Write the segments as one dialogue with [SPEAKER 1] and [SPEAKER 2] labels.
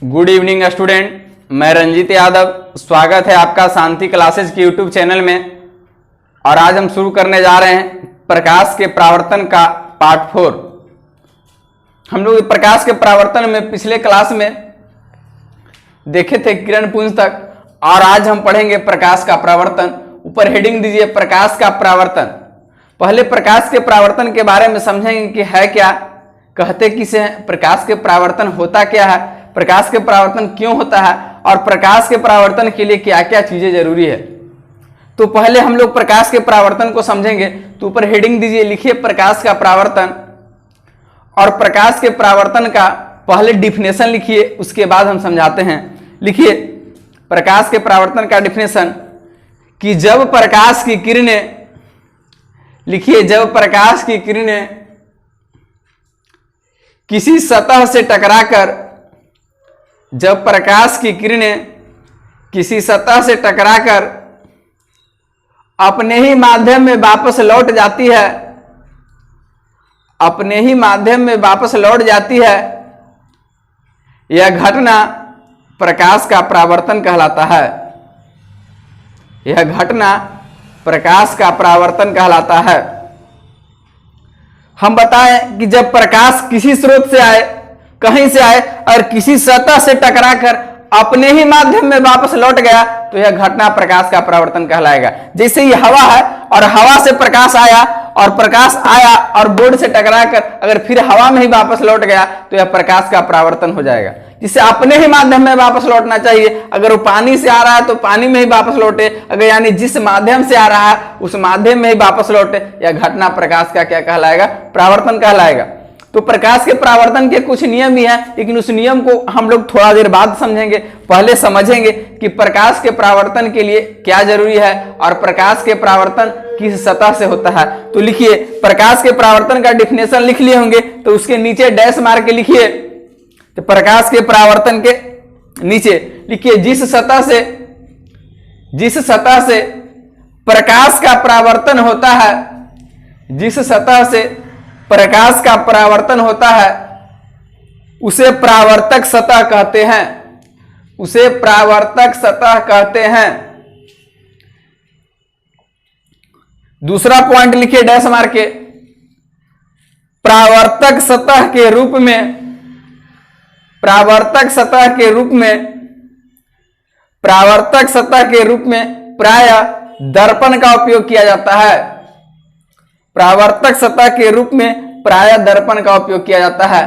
[SPEAKER 1] Good evening student, मैं रंजीत यादव। स्वागत है आपका शांति क्लासेज के यूट्यूब चैनल में। और आज हम शुरू करने जा रहे हैं प्रकाश के परावर्तन का पार्ट 4। हम लोग प्रकाश के परावर्तन में पिछले क्लास में देखे थे किरण पुंज तक, और आज हम पढ़ेंगे प्रकाश का परावर्तन। ऊपर हेडिंग दीजिए प्रकाश का परावर्तन। पहले प्रकाश के परावर्तन के बारे में समझेंगे कि है क्या, कहते किसे हैं, प्रकाश के परावर्तन होता क्या है, प्रकाश के परावर्तन क्यों होता है, और प्रकाश के परावर्तन के लिए क्या क्या चीजें जरूरी है। तो पहले हम लोग प्रकाश के परावर्तन को समझेंगे। तो ऊपर हेडिंग दीजिए, लिखिए प्रकाश का परावर्तन। और प्रकाश के परावर्तन का पहले डिफिनेशन लिखिए, उसके बाद हम समझाते हैं। लिखिए प्रकाश के परावर्तन का डिफिनेशन कि जब प्रकाश की किरणें, लिखिए जब प्रकाश की किरणें किसी सतह से टकराकर, जब प्रकाश की किरणें किसी सतह से टकराकर अपने ही माध्यम में वापस लौट जाती है, अपने ही माध्यम में वापस लौट जाती है, यह घटना प्रकाश का परावर्तन कहलाता है। यह घटना प्रकाश का परावर्तन कहलाता है। हम बताएं कि जब प्रकाश किसी स्रोत से आए, कहीं से आए और किसी सतह से टकराकर अपने ही माध्यम में वापस लौट गया, तो यह घटना प्रकाश का परावर्तन कहलाएगा। जैसे ये हवा है और हवा से प्रकाश आया, और प्रकाश आया और बोर्ड से टकराकर अगर फिर हवा में ही वापस लौट गया, तो यह प्रकाश का परावर्तन हो जाएगा। जिसे अपने ही माध्यम में वापस लौटना चाहिए। अगर वो पानी से आ रहा है तो पानी में ही वापस लौटे, अगर यानी जिस माध्यम से आ रहा है उस माध्यम में ही वापस लौटे, यह घटना प्रकाश का क्या कहलाएगा, परावर्तन कहलाएगा। तो प्रकाश के परावर्तन के कुछ नियम भी हैं, लेकिन उस नियम को हम लोग थोड़ा देर बाद समझेंगे। पहले समझेंगे कि प्रकाश के परावर्तन के लिए क्या जरूरी है और प्रकाश के परावर्तन किस सतह से होता है। तो लिखिए प्रकाश के परावर्तन का डिफिनेशन लिख लिए होंगे, तो उसके नीचे डैश मार के लिखिए। तो प्रकाश के परावर्तन के नीचे लिखिए जिस सतह से प्रकाश का परावर्तन होता है, जिस सतह से प्रकाश का परावर्तन होता है उसे परावर्तक सतह कहते हैं, उसे परावर्तक सतह कहते हैं। दूसरा पॉइंट लिखिए डैश मार के, परावर्तक सतह के रूप में, परावर्तक सतह के रूप में, परावर्तक सतह के रूप में प्रायः दर्पण का उपयोग किया जाता है। परावर्तक सतह के रूप में प्रायः दर्पण का उपयोग किया जाता है।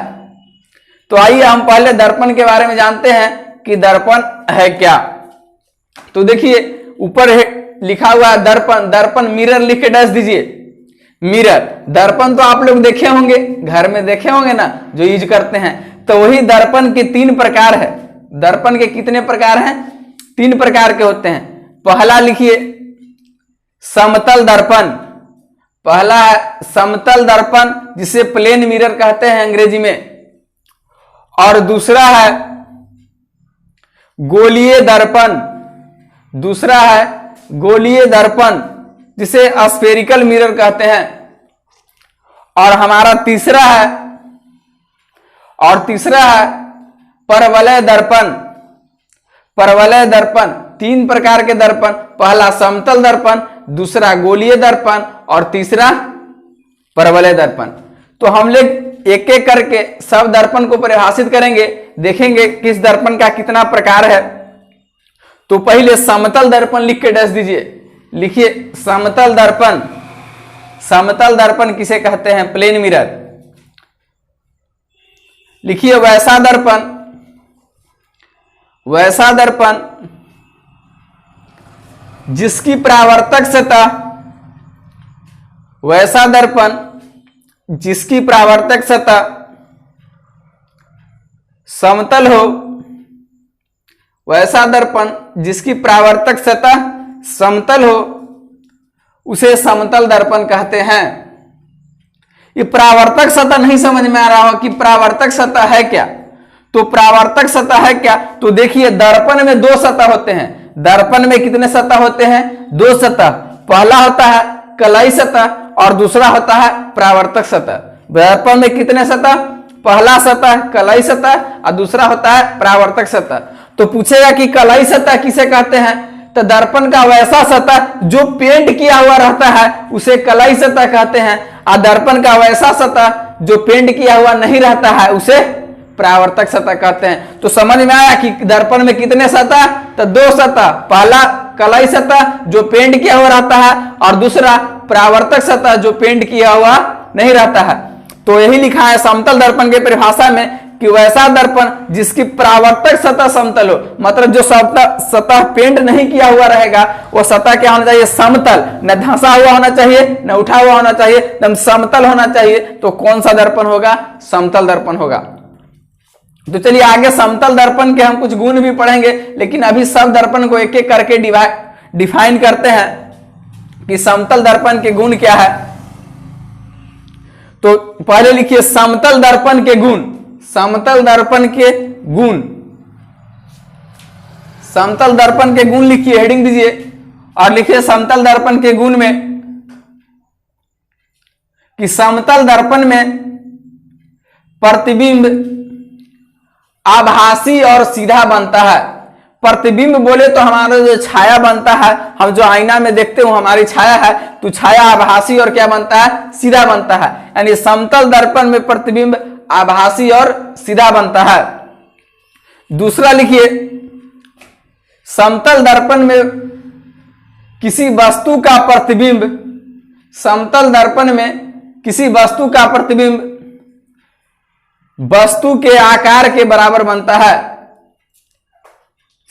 [SPEAKER 1] तो आइए हम पहले दर्पण के बारे में जानते हैं कि दर्पण है क्या। तो देखिए ऊपर लिखा हुआ है दर्पण, दर्पण मिरर लिख के डैश दीजिए। मिरर, दर्पण तो आप लोग देखे होंगे, घर में देखे होंगे ना, जो यूज करते हैं। तो वही दर्पण के 3 प्रकार है। दर्पण के कितने प्रकार हैं? 3 प्रकार के होते हैं। पहला लिखिए समतल दर्पण, पहला है समतल दर्पण जिसे प्लेन मिरर कहते हैं अंग्रेजी में। और दूसरा है गोलीय दर्पण, दूसरा है गोलीय दर्पण जिसे स्फेरिकल मिरर कहते हैं। और हमारा तीसरा है परवलय दर्पण। परवलय दर्पण 3 प्रकार के दर्पण, पहला समतल दर्पण, दूसरा गोलीय दर्पण और तीसरा परवलय दर्पण। तो हम लोग एक एक करके सब दर्पण को परिभाषित करेंगे, देखेंगे किस दर्पण का कितना प्रकार है। तो पहले समतल दर्पण लिख के डैश दीजिए। लिखिए समतल दर्पण, समतल दर्पण किसे कहते हैं? Plane mirror. लिखिए वैसा दर्पण, वैसा दर्पण जिसकी परावर्तक सतह, वैसा दर्पण जिसकी परावर्तक सतह समतल हो, वैसा दर्पण जिसकी परावर्तक सतह समतल हो उसे समतल दर्पण कहते हैं। ये परावर्तक सतह नहीं समझ में आ रहा हो कि परावर्तक सतह है क्या। तो परावर्तक सतह है क्या, तो देखिए दर्पण में 2 सतह होते हैं। दर्पण में कितने सतह होते हैं? 2 सतह। पहला होता है कलाई सतह और दूसरा होता है परावर्तक सतह। दर्पण में कितने सतह? पहला सतह कलई सतह और दूसरा होता है परावर्तक सतह। तो पूछेगा कि कलई सतह किसे कहते हैं, तो दर्पण का वैसा सतह जो पेंट किया हुआ रहता है उसे कलई सतह कहते हैं, और दर्पण का वैसा सतह जो पेंट किया हुआ नहीं रहता है उसे परावर्तक सतह कहते हैं। तो समझ में आया कि दर्पण में कितने सतह, तो दो सतह, पहला कलई सतह जो पेंट किया हुआ रहता है और दूसरा परावर्तक सतह जो पेंट किया हुआ नहीं रहता है। तो यही लिखा है समतल दर्पण के परिभाषा में कि वैसा दर्पण जिसकी परावर्तक सतह समतल हो, मतलब जो सतह पेंट नहीं किया हुआ रहेगा वो सतह क्या होना चाहिए, समतल, न धंसा हुआ होना चाहिए न उठा हुआ होना चाहिए, एकदम समतल होना चाहिए। तो कौन सा दर्पण होगा, समतल दर्पण होगा। तो चलिए आगे समतल दर्पण के हम कुछ गुण भी पढ़ेंगे, लेकिन अभी सब दर्पण को एक एक करके डिफाइन करते हैं कि समतल दर्पण के गुण क्या है। तो पहले लिखिए समतल दर्पण के गुण, समतल दर्पण के गुण, समतल दर्पण के गुण लिखिए, हेडिंग दीजिए और लिखिए समतल दर्पण के गुण में कि समतल दर्पण में प्रतिबिंब आभासी और सीधा बनता है। प्रतिबिंब बोले तो हमारा जो छाया बनता है, हम जो आईना में देखते हो हमारी छाया है, तो छाया आभासी और क्या बनता है, सीधा बनता है। यानी समतल दर्पण में प्रतिबिंब आभासी और सीधा बनता है। दूसरा लिखिए समतल दर्पण में किसी वस्तु का प्रतिबिंब, समतल दर्पण में किसी वस्तु का प्रतिबिंब वस्तु के आकार के बराबर बनता है।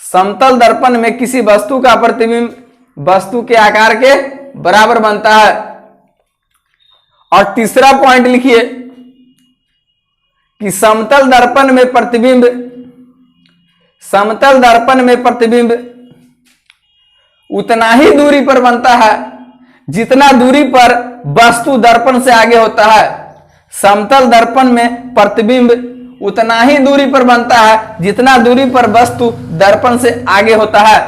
[SPEAKER 1] समतल दर्पण में किसी वस्तु का प्रतिबिंब वस्तु के आकार के बराबर बनता है। और तीसरा पॉइंट लिखिए कि समतल दर्पण में प्रतिबिंब, समतल दर्पण में प्रतिबिंब उतना ही दूरी पर बनता है जितना दूरी पर वस्तु दर्पण से आगे होता है। समतल दर्पण में प्रतिबिंब उतना ही दूरी पर बनता है जितना दूरी पर वस्तु दर्पण से आगे होता है।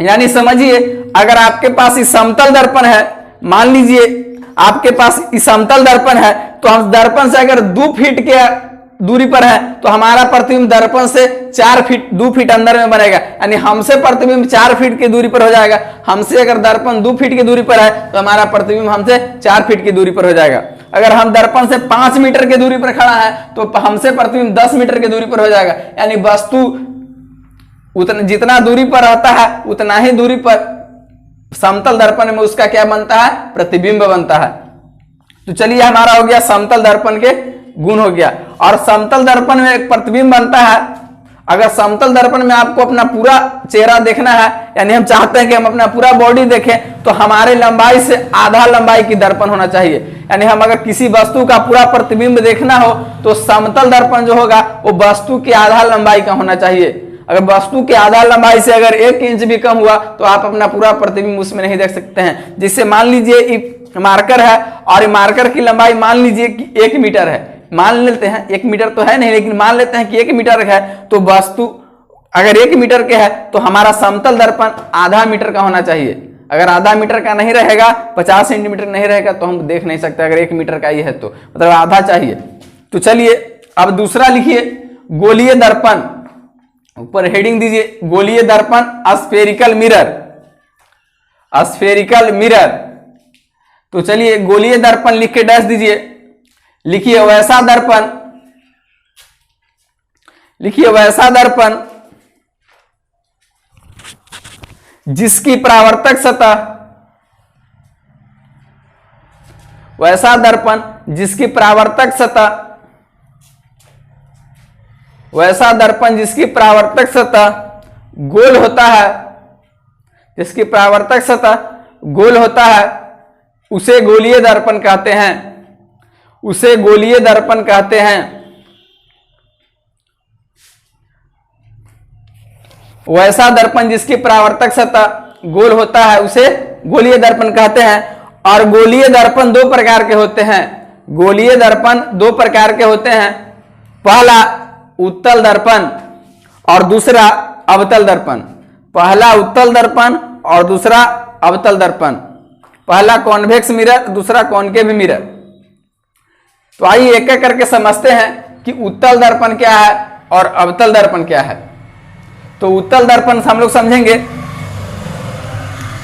[SPEAKER 1] यानी समझिए अगर आपके पास इस समतल दर्पण है, मान लीजिए आपके पास इस समतल दर्पण है, तो हम दर्पण से अगर 2 फीट के दूरी पर है तो हमारा प्रतिबिंब दर्पण से 2 फीट अंदर में बनेगा। यानी हमसे प्रतिबिंब 4 फीट की दूरी पर हो जाएगा। हमसे अगर दर्पण 2 फीट की दूरी पर है तो हमारा प्रतिबिंब हमसे 4 फीट की दूरी पर हो जाएगा। अगर हम दर्पण से 5 मीटर की दूरी पर खड़ा है तो हमसे प्रतिबिंब 10 मीटर की दूरी पर हो जाएगा। यानी वस्तु उतना जितना दूरी पर रहता है उतना ही दूरी पर समतल दर्पण में उसका क्या बनता है, प्रतिबिंब बनता है। तो चलिए हमारा हो गया समतल दर्पण के गुण हो गया। और समतल दर्पण में एक प्रतिबिंब बनता है। अगर समतल दर्पण में आपको अपना पूरा चेहरा देखना है, यानी हम चाहते हैं कि हम अपना पूरा बॉडी देखें, तो हमारे लंबाई से आधा लंबाई की दर्पण होना चाहिए। यानी हम अगर किसी वस्तु का पूरा प्रतिबिंब देखना हो तो समतल दर्पण जो होगा वो वस्तु की आधा लंबाई का होना चाहिए। अगर वस्तु की आधा लंबाई से अगर 1 इंच भी कम हुआ तो आप अपना पूरा प्रतिबिंब उसमें नहीं देख सकते हैं। जिससे मान लीजिए मार्कर है और मार्कर की लंबाई मान लीजिए कि 1 मीटर है, मान लेते हैं 1 मीटर तो है नहीं, लेकिन मान लेते हैं कि 1 मीटर है, तो वस्तु अगर 1 मीटर के है तो हमारा समतल दर्पण आधा मीटर का होना चाहिए। अगर आधा मीटर का नहीं रहेगा, 50 सेंटीमीटर नहीं रहेगा तो हम देख नहीं सकते। अगर 1 मीटर का ही है तो मतलब आधा चाहिए। तो चलिए अब दूसरा लिखिए गोलीय दर्पण, ऊपर हेडिंग दीजिए गोलीय दर्पण, स्फेरिकल मिरर, स्फेरिकल मिरर। तो चलिए गोलीय दर्पण लिख के डैश दीजिए। लिखिए वैसा दर्पण, लिखिए वैसा दर्पण जिसकी परावर्तक सतह, वैसा दर्पण जिसकी परावर्तक सतह, वैसा दर्पण जिसकी परावर्तक सतह गोल होता है, जिसकी परावर्तक सतह गोल होता है उसे गोलीय दर्पण कहते हैं, उसे गोलीय दर्पण कहते हैं। वैसा दर्पण जिसकी परावर्तक सतह गोल होता है उसे गोलीय दर्पण कहते हैं। और गोलीय दर्पण 2 प्रकार के होते हैं। गोलीय दर्पण 2 प्रकार के होते हैं। पहला उत्तल दर्पण और दूसरा अवतल दर्पण। पहला उत्तल दर्पण और दूसरा अवतल दर्पण। पहला कॉन्वेक्स मिरर, दूसरा कॉनकेव मिरर। तो आइए एक एक करके समझते हैं कि उत्तल दर्पण क्या है और अवतल दर्पण क्या है। तो उत्तल दर्पण हम लोग समझेंगे,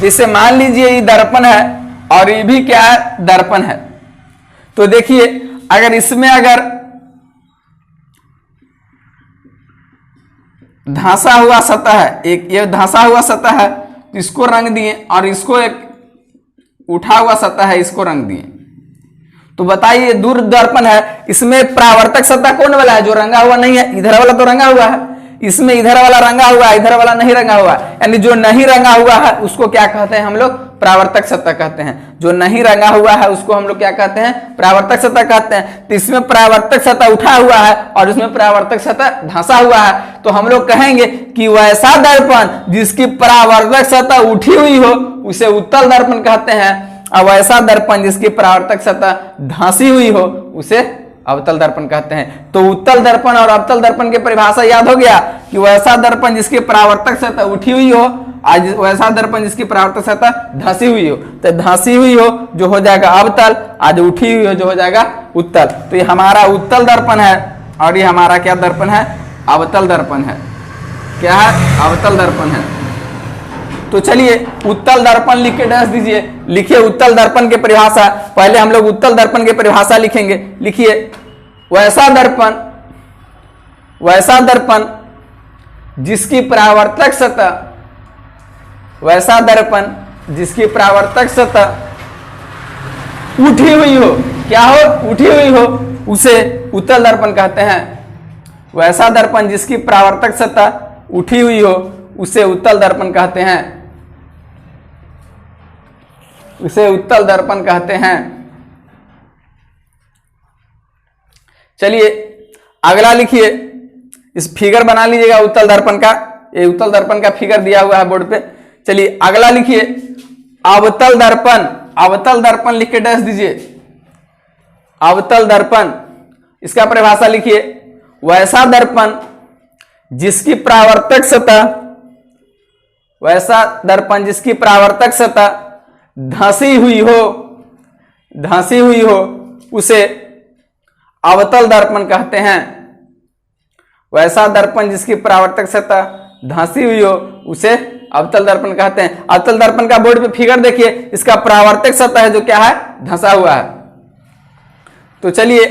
[SPEAKER 1] जैसे मान लीजिए ये दर्पण है और ये भी क्या है, दर्पण है। तो देखिए अगर इसमें अगर धंसा हुआ सतह है, एक ये धंसा हुआ सतह है तो इसको रंग दिए, और इसको एक उठा हुआ सतह है इसको रंग दिए। तो बताइए दूर दर्पण है, इसमें परावर्तक सतह कौन वाला है, जो रंगा हुआ नहीं है। इधर वाला तो रंगा हुआ है, इसमें इधर वाला रंगा हुआ है, इधर वाला नहीं रंगा हुआ है। यानी जो नहीं रंगा हुआ है उसको क्या कहते हैं हम लोग, परावर्तक सतह कहते हैं। जो नहीं रंगा हुआ है उसको हम लोग क्या कहते हैं, परावर्तक सतह कहते हैं। तो इसमें परावर्तक सतह उठा हुआ है और इसमें परावर्तक सतह धंसा हुआ है। तो हम लोग कहेंगे कि वैसा दर्पण जिसकी परावर्तक सतह उठी हुई हो उसे उत्तल दर्पण कहते हैं, और वैसा दर्पण जिसकी परावर्तक सतह धंसी हुई हो उसे अवतल दर्पण कहते हैं। तो उत्तल दर्पण और अवतल दर्पण की परिभाषा याद हो गया कि वैसा दर्पण जिसकी परावर्तक सतह उठी हुई हो, आज वैसा दर्पण जिसकी परावर्तक सतह धंसी हुई हो। तो धंसी हुई हो जो हो जाएगा अवतल, आज उठी हुई हो जो हो जाएगा उत्तल। तो ये हमारा उत्तल दर्पण है और ये हमारा क्या दर्पण है, अवतल दर्पण है। क्या है, अवतल दर्पण है। तो चलिए उत्तल दर्पण लिख के डैश दीजिए, लिखिए उत्तल दर्पण की परिभाषा। पहले हम लोग उत्तल दर्पण की परिभाषा लिखेंगे, लिखिए वैसा दर्पण जिसकी परावर्तक सतह, वैसा दर्पण जिसकी परावर्तक सतह उठी हुई हो, क्या हो, उठी हुई हो, उसे उत्तल दर्पण कहते हैं। वैसा दर्पण जिसकी परावर्तक सतह उठी हुई हो उसे उत्तल दर्पण कहते हैं, उसे उत्तल दर्पण कहते हैं। चलिए अगला लिखिए, इस फिगर बना लीजिएगा उत्तल दर्पण का, ये उत्तल दर्पण का फिगर दिया हुआ है बोर्ड पे। चलिए अगला लिखिए अवतल दर्पण, अवतल दर्पण लिख के डैश दीजिए। अवतल दर्पण, इसका परिभाषा लिखिए वैसा दर्पण जिसकी परावर्तक सतह, वैसा दर्पण जिसकी परावर्तक सतह धंसी हुई हो, धंसी हुई हो उसे अवतल दर्पण कहते हैं। वैसा दर्पण जिसकी परावर्तक सतह धंसी हुई हो उसे अवतल दर्पण कहते हैं। अवतल दर्पण का बोर्ड पे फिगर देखिए, इसका परावर्तक सतह है जो क्या है, धंसा हुआ है। तो चलिए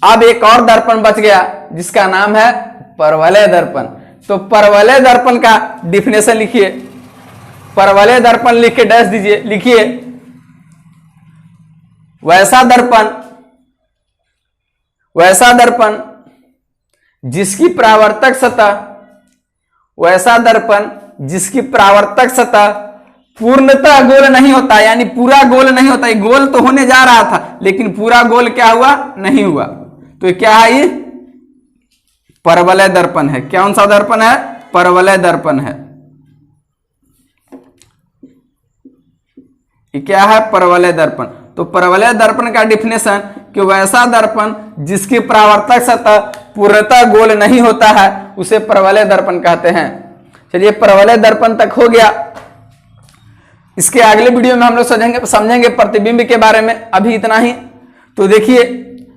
[SPEAKER 1] अब एक और दर्पण बच गया जिसका नाम है परवलय दर्पण। तो परवलय दर्पण का डिफिनेशन लिखिए, परवलय दर्पण लिख के डैश दीजिए, लिखिए वैसा दर्पण जिसकी परावर्तक सतह, वैसा दर्पण जिसकी परावर्तक सतह पूर्णतः गोल नहीं होता, यानी पूरा गोल नहीं होता। ये गोल तो होने जा रहा था लेकिन पूरा गोल क्या हुआ, नहीं हुआ। तो ये क्या है, ये परवलय दर्पण है। कौन सा दर्पण है, परवलय दर्पण है। ये क्या है, परवलय दर्पण। तो परवलय दर्पण का डिफिनेशन कि वैसा दर्पण जिसकी परावर्तक सतह पूर्णतः गोल नहीं होता है उसे परवलय दर्पण कहते हैं। चलिए परवलय दर्पण तक हो गया। इसके अगले वीडियो में हम लोग समझेंगे प्रतिबिंब के बारे में। अभी इतना ही। तो देखिए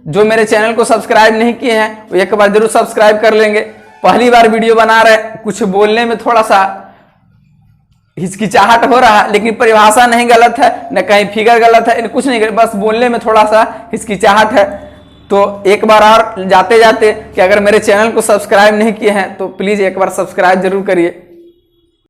[SPEAKER 1] जो मेरे चैनल को सब्सक्राइब नहीं किए हैं वो एक बार जरूर सब्सक्राइब कर लेंगे। पहली बार वीडियो बना रहे, कुछ बोलने में थोड़ा सा हिचकिचाहट हो रहा है, लेकिन परिभाषा नहीं गलत है, न कहीं फिगर गलत है, कुछ नहीं, बस बोलने में थोड़ा सा हिचकिचाहट है। तो एक बार और जाते जाते कि अगर मेरे चैनल को सब्सक्राइब नहीं किए हैं तो प्लीज एक बार सब्सक्राइब जरूर करिए।